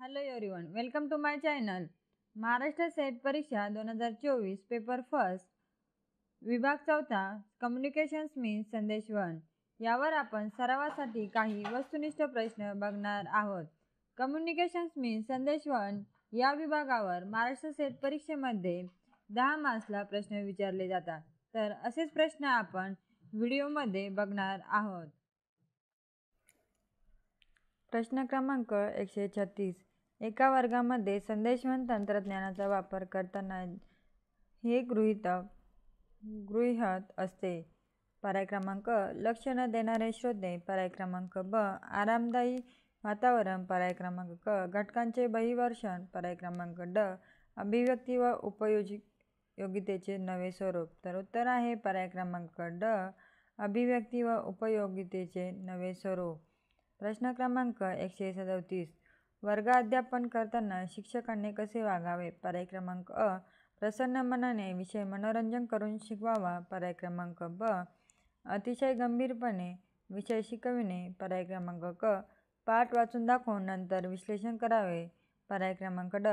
Hello everyone, welcome to my channel. Maharashtra SET परीक्षा 2024 paper first विभाग 4 communications means संदेशवहन यावर आपण सरावासाठी काही वस्तुनिष्ठ प्रश्न बघणार आहोत. कम्युनिकेशन्स मीन्स संदेशवहन या विभागावर महाराष्ट्र सेट परीक्षेमध्ये 10 मार्क्सला प्रश्न विचारले जातात. तर असेच प्रश्न आपण व्हिडिओमध्ये बघणार आहोत. प्रश्न क्रमांक 136. एका वर्गामध्ये संदेशवहन तंत्रज्ञानाचा वापर करताना हे गृहीत असते. पर्याय क्रमांक लक्ष न देणारे श्रोते. पर्याय क्रमांक ब आरामदायी वातावरण. पर्याय क्रमांक क घटकांचे बहिर्वेषण. पर्याय क्रमांक ड अभिव्यक्ती व उपयोगितेचे नवे स्वरूप. तर उत्तर आहे पर्याय क्रमांक ड अभिव्यक्ती व उपयोगितेचे नवे स्वरूप. प्रश्न क्रमांक 137. वर्ग अध्यापन करताना शिक्षकांनी कसे वागावे. पर्याय क्रमांक अ प्रसन्न मनाने विषय मनोरंजन करून शिकवावा. पर्याय क्रमांक ब अतिशय गंभीरपणे विषय शिकविणे. पर्याय क्रमांक क पाठ वाचून दाखवून नंतर विश्लेषण करावे. पर्याय क्रमांक ड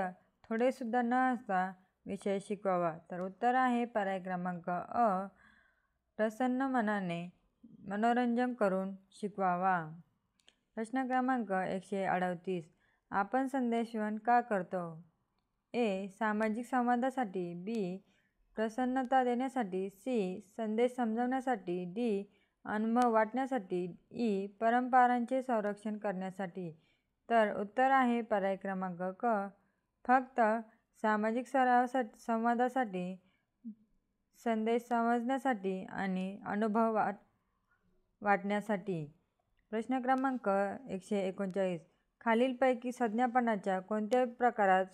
थोडे सुद्धा न हसता विषय शिकवावा. तर उत्तर आहे पर्याय क्रमांक अ प्रसन्न मनाने मनोरंजन करून शिकवावा. प्रश्न क्रमांक 138. आपण संदेशवहन का करतो. ए सामाजिक संवादासाठी. बी प्रसन्नता देण्यासाठी. सी संदेश समजवण्यासाठी. डी अनुभव वाटण्यासाठी. ई परंपरांचे संरक्षण करण्यासाठी. तर उत्तर आहे पर्याय क्रमांक क फक्त सामाजिक संवादासाठी, संदेश समजण्यासाठी आणि अनुभव वाटण्यासाठी. प्रश्न क्रमांक 139. खालीलपैकी संज्ञापनाच्या कोणत्या प्रकारात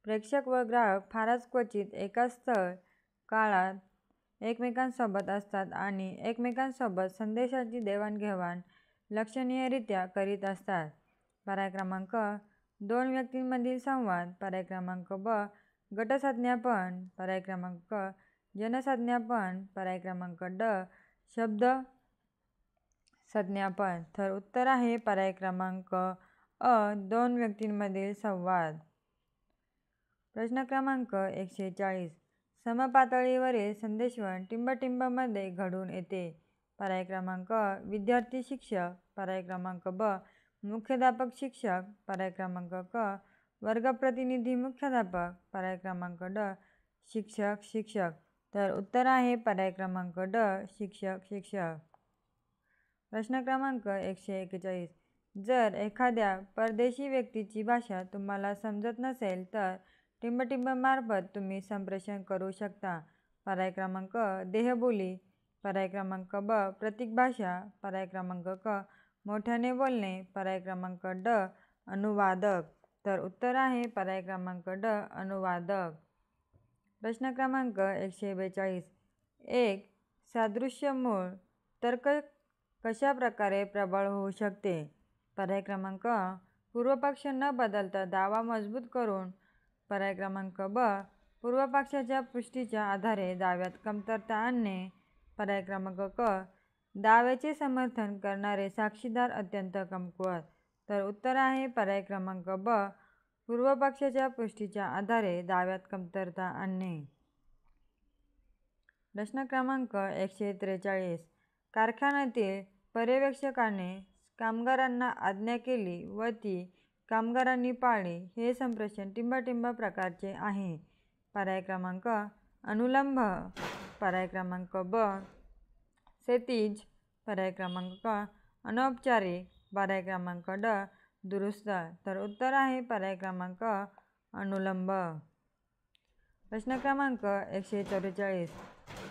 प्रेषक व ग्राहक फारच क्वचित एकाच स्थळ काळात एकमेकांसोबत असतात आणि एकमेकांसोबत संदेशाची देवाणघेवाण लक्षणीयरित्या करीत असतात. पर्याय क्रमांक 2 व्यक्तींमधील संवाद. पर्याय क्रमांक ब गटसंज्ञापन. पर्याय क्रमांक क जनसंज्ञापन. पर्याय क्रमांक ड शब्द संज्ञापन. तर उत्तर आहे पर्याय क्रमांक अ 2 व्यक्तींमधील संवाद. प्रश्न क्रमांक 140. समपातळीवरील संदेशवहन टिंब-टिंब मध्ये घडून येते. पर्याय क्रमांक विद्यार्थी शिक्षक. पर्याय क्रमांक ब मुख्याध्यापक शिक्षक. पर्याय क्रमांक क वर्गप्रतिनिधी मुख्याध्यापक. पर्याय क्रमांक ड शिक्षक शिक्षक. तर उत्तर आहे पर्याय क्रमांक ड शिक्षक शिक्षक. प्रश्न क्रमांक 141. जर एखाद्या परदेशी व्यक्तीची भाषा तुम्हाला समजत नसेल तर टिंब-टिंब मार्फत तुम्ही संप्रेषण करू शकता. पर्याय क्रमांक देहबोली. पर्याय क्रमांक ब प्रतीक भाषा. पर्याय क्रमांक क मोठ्याने बोलणे. पर्याय क्रमांक ड अनुवादक. तर उत्तर आहे पर्याय क्रमांक ड अनुवादक. प्रश्न क्रमांक 142. एक सादृश्य मूळ तर्क कशा प्रकारे प्रबळ होऊ शकते. पर्याय क्रमांक पूर्वपक्ष न बदलता दावा मजबूत करून. पर्याय क्रमांक ब पूर्वपक्षाच्या पुष्टीच्या आधारे दाव्यात कमतरता आणणे. पर्याय क्रमांक क दाव्याचे समर्थन करणारे साक्षीदार अत्यंत कमकुवत. तर उत्तर आहे पर्याय क्रमांक ब पूर्वपक्षाच्या पुष्टीच्या आधारे दाव्यात कमतरता आणणे. प्रश्न क्रमांक 143. कारखान्यातील पर्यवेक्षकाने कामगारांना आज्ञा केली व ती कामगारांनी पाळली. हे संप्रेषण टिंब-टिंब प्रकारचे आहे. पर्याय क्रमांक अनुलंब. पर्याय क्रमांक ब क्षैतिज. पर्याय क्रमांक क अनौपचारिक. पर्याय क्रमांक ड दुरुस्त. तर उत्तर आहे पर्याय क्रमांक अनुलंब. प्रश्न क्रमांक 144.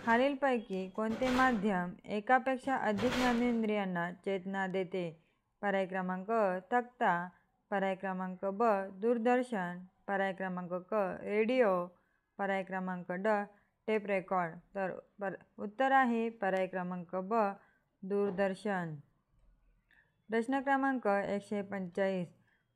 खालीलपैकी कोणते माध्यम एकापेक्षा अधिक ज्ञानेंद्रियांना चेतना देते. पर्याय क्रमांक तक्ता. पर्याय क्रमांक ब दूरदर्शन. पर्याय क्रमांक क रेडिओ. पर्याय क्रमांक ड टेप रेकॉर्ड. तर उत्तर आहे पर्याय क्रमांक ब दूरदर्शन. प्रश्न क्रमांक 145.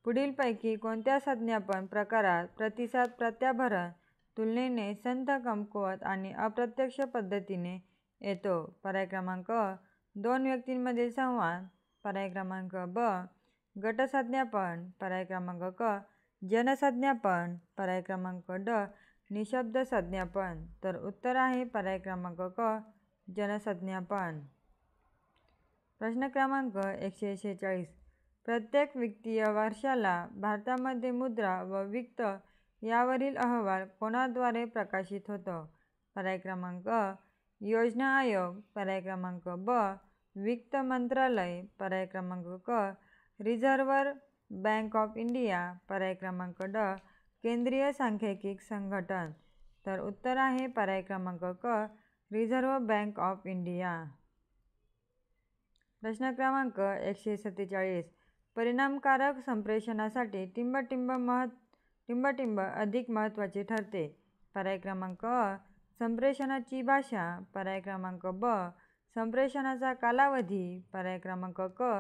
पुढीलपैकी कोणत्या संज्ञापन प्रकारात प्रतिसाद प्रत्याभरण तुलनेने संथ, कमकुवत आणि अप्रत्यक्ष पद्धतीने येतो. पर्याय क्रमांक 2 व्यक्तींमधील संवाद. पर्याय क्रमांक ब गटसंज्ञापन. पर्याय क्रमांक क जनसंज्ञापन. पर्याय क्रमांक ड निशब्द संज्ञापन. तर उत्तर आहे पर्याय क्रमांक क जनसंज्ञापन. प्रश्न क्रमांक 146. प्रत्येक वित्तीय वर्षाला भारतामध्ये मुद्रा व वित्त यावरील अहवाल कोणाद्वारे प्रकाशित होतो? पर्याय क्रमांक अ योजना आयोग. पर्याय क्रमांक ब वित्त मंत्रालय. पर्याय क्रमांक क रिझर्व्ह बँक ऑफ इंडिया. पर्याय क्रमांक ड केंद्रीय सांख्यिकी संघटन. तर उत्तर आहे पर्याय क्रमांक क रिझर्व्ह बँक ऑफ इंडिया. प्रश्न क्रमांक 147. परिणामकारक संप्रेषणासाठी टिंबटिंब अधिक महत्त्वाचे ठरते. पर्याय क्रमांक अ संप्रेषणाची भाषा. पर्याय क्रमांक ब संप्रेषणाचा कालावधी. पर्याय क्रमांक क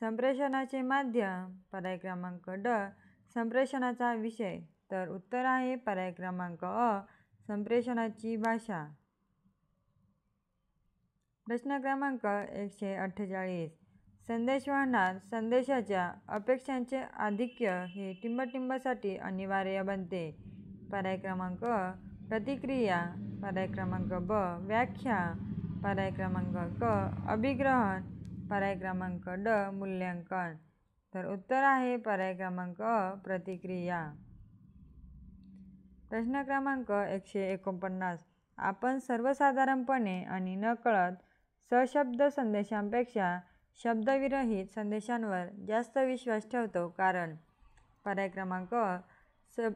संप्रेषणाचे माध्यम. पर्याय क्रमांक ड संप्रेषणाचा विषय. तर उत्तर आहे पर्याय क्रमांक अ संप्रेषणाची भाषा. प्रश्न क्रमांक 148. संदेशवहनात संदेशाच्या अपेक्षांचे आधिक्य हे टिंबटिंबसाठी अनिवार्य बनते. पर्याय क्रमांक अ प्रतिक्रिया. पर्याय क्रमांक ब व्याख्या. पर्याय क्रमांक क अभिग्रहण. पर्याय क्रमांक ड मूल्यांकन. तर उत्तर आहे पर्याय क्रमांक अ प्रतिक्रिया. प्रश्न क्रमांक 149. आपण सर्वसाधारणपणे आणि नकळत सशब्द संदेशांपेक्षा शब्दविरहित संदेशांवर जास्त विश्वास ठेवतो कारण? पर्याय क्रमांक अ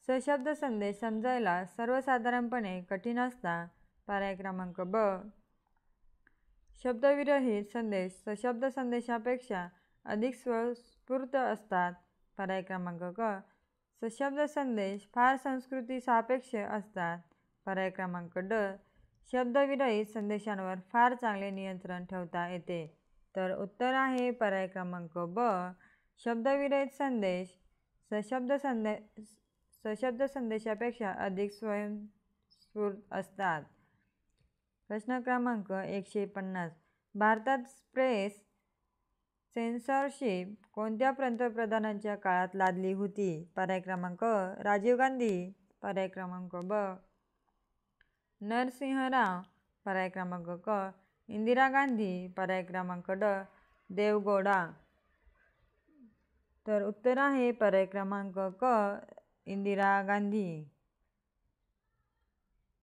सशब्द संदेश समजायला सर्वसाधारणपणे कठीण असतात. पर्याय क्रमांक ब शब्दविरहित संदेश सशब्द संदेशापेक्षा अधिक स्फूर्त असतात. पर्याय क्रमांक क सशब्द संदेश फार संस्कृती सापेक्ष असतात. पर्याय क्रमांक ड शब्दविरहित संदेशांवर फार चांगले नियंत्रण ठेवता येते. तर उत्तर आहे पर्याय क्रमांक ब शब्दविरहित संदेश सशब्द संदेशापेक्षा अधिक स्वयंस्फूर्त असतात. प्रश्न क्रमांक 150. भारतात प्रेस सेन्सॉरशिप कोणत्या पंतप्रधानांच्या काळात लादली होती? पर्याय क्रमांक अ राजीव गांधी. पर्याय क्रमांक ब नरसिंह राव. पर्याय क्रमांक क इंदिरा गांधी. पर्याय क्रमांक ड देवगौडा. तर उत्तर आहे पर्याय क्रमांक क इंदिरा गांधी.